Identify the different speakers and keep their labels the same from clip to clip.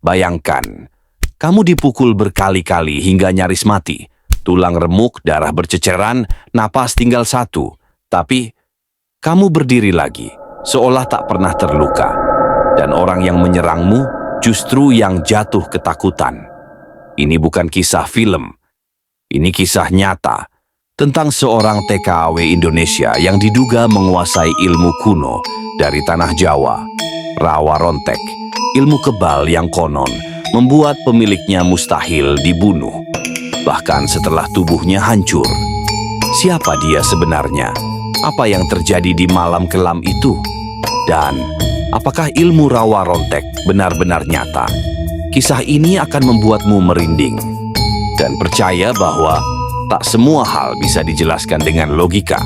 Speaker 1: Bayangkan, kamu dipukul berkali-kali hingga nyaris mati. Tulang remuk, darah berceceran, napas tinggal satu. Tapi, kamu berdiri lagi, seolah tak pernah terluka. Dan orang yang menyerangmu justru yang jatuh ketakutan. Ini bukan kisah film. Ini kisah nyata tentang seorang TKW Indonesia yang diduga menguasai ilmu kuno dari tanah Jawa, rawa rontek, ilmu kebal yang konon membuat pemiliknya mustahil dibunuh, bahkan setelah tubuhnya hancur. Siapa dia sebenarnya? Apa yang terjadi di malam kelam itu? Dan apakah ilmu rawa rontek benar-benar nyata? Kisah ini akan membuatmu merinding dan percaya bahwa tak semua hal bisa dijelaskan dengan logika.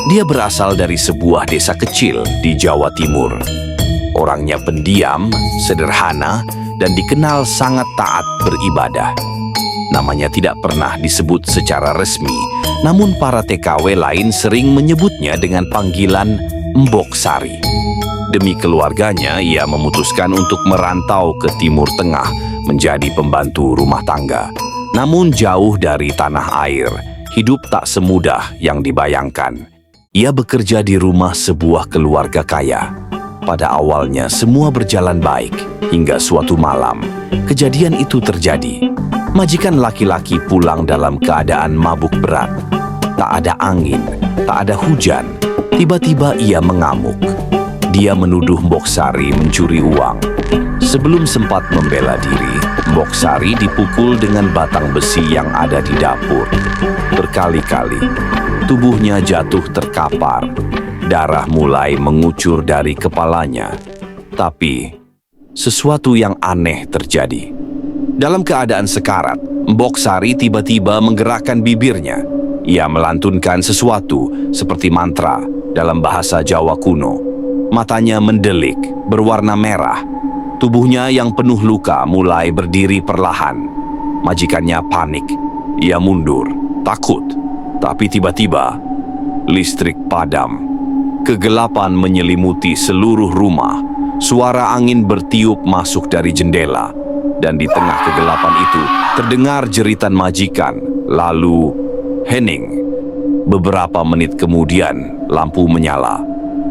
Speaker 1: Dia berasal dari sebuah desa kecil di Jawa Timur. Orangnya pendiam, sederhana, dan dikenal sangat taat beribadah. Namanya tidak pernah disebut secara resmi, namun para TKW lain sering menyebutnya dengan panggilan Mbok Sari. Demi keluarganya, ia memutuskan untuk merantau ke Timur Tengah menjadi pembantu rumah tangga. Namun jauh dari tanah air, hidup tak semudah yang dibayangkan. Ia bekerja di rumah sebuah keluarga kaya. Pada awalnya semua berjalan baik, hingga suatu malam, kejadian itu terjadi. Majikan laki-laki pulang dalam keadaan mabuk berat. Tak ada angin, tak ada hujan. Tiba-tiba ia mengamuk. Dia menuduh Mbok Sari mencuri uang. Sebelum sempat membela diri, Mbok Sari dipukul dengan batang besi yang ada di dapur. Berkali-kali, tubuhnya jatuh terkapar. Darah mulai mengucur dari kepalanya. Tapi, sesuatu yang aneh terjadi. Dalam keadaan sekarat, Mbok Sari tiba-tiba menggerakkan bibirnya. Ia melantunkan sesuatu seperti mantra dalam bahasa Jawa kuno. Matanya mendelik, berwarna merah. Tubuhnya yang penuh luka mulai berdiri perlahan. Majikannya panik. Ia mundur, takut. Tapi tiba-tiba, listrik padam. Kegelapan menyelimuti seluruh rumah. Suara angin bertiup masuk dari jendela. Dan di tengah kegelapan itu, terdengar jeritan majikan. Lalu, hening. Beberapa menit kemudian, lampu menyala.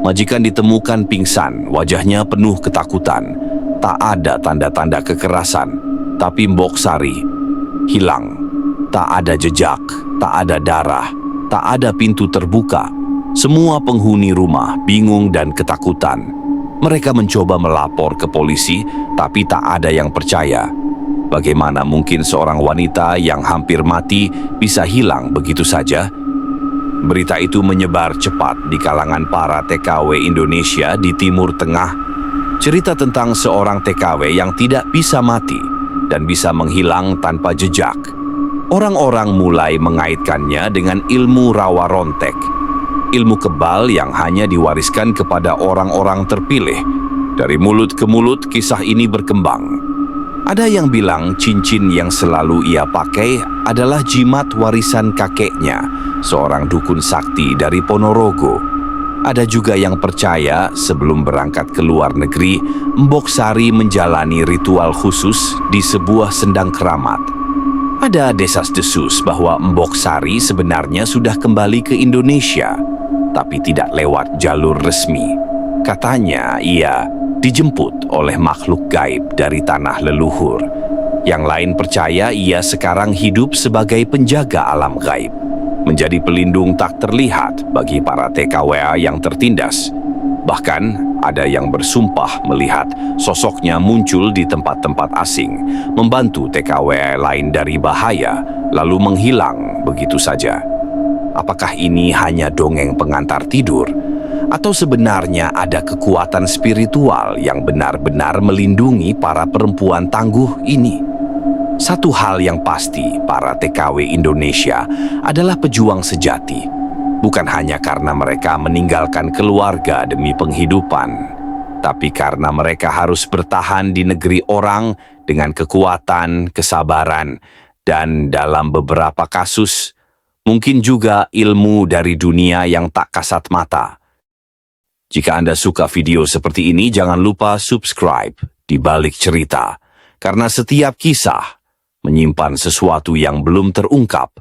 Speaker 1: Majikan ditemukan pingsan, wajahnya penuh ketakutan. Tak ada tanda-tanda kekerasan, tapi Mbok Sari hilang. Tak ada jejak, tak ada darah, tak ada pintu terbuka. Semua penghuni rumah bingung dan ketakutan. Mereka mencoba melapor ke polisi, tapi tak ada yang percaya. Bagaimana mungkin seorang wanita yang hampir mati bisa hilang begitu saja? Berita itu menyebar cepat di kalangan para TKW Indonesia di Timur Tengah. Cerita tentang seorang TKW yang tidak bisa mati dan bisa menghilang tanpa jejak. Orang-orang mulai mengaitkannya dengan ilmu rawa rontek, ilmu kebal yang hanya diwariskan kepada orang-orang terpilih. Dari mulut ke mulut, kisah ini berkembang. Ada yang bilang cincin yang selalu ia pakai adalah jimat warisan kakeknya, seorang dukun sakti dari Ponorogo. Ada juga yang percaya sebelum berangkat ke luar negeri, Mbok Sari menjalani ritual khusus di sebuah sendang keramat. Ada desas-desus bahwa Mbok Sari sebenarnya sudah kembali ke Indonesia, tapi tidak lewat jalur resmi. Katanya ia dijemput oleh makhluk gaib dari tanah leluhur. Yang lain percaya ia sekarang hidup sebagai penjaga alam gaib, menjadi pelindung tak terlihat bagi para TKWA yang tertindas. Bahkan ada yang bersumpah melihat sosoknya muncul di tempat-tempat asing, membantu TKWA lain dari bahaya, lalu menghilang begitu saja. Apakah ini hanya dongeng pengantar tidur? Atau sebenarnya ada kekuatan spiritual yang benar-benar melindungi para perempuan tangguh ini? Satu hal yang pasti, para TKW Indonesia adalah pejuang sejati. Bukan hanya karena mereka meninggalkan keluarga demi penghidupan, tapi karena mereka harus bertahan di negeri orang dengan kekuatan, kesabaran, dan dalam beberapa kasus, mungkin juga ilmu dari dunia yang tak kasat mata. Jika Anda suka video seperti ini, jangan lupa subscribe di balik cerita karena setiap kisah menyimpan sesuatu yang belum terungkap.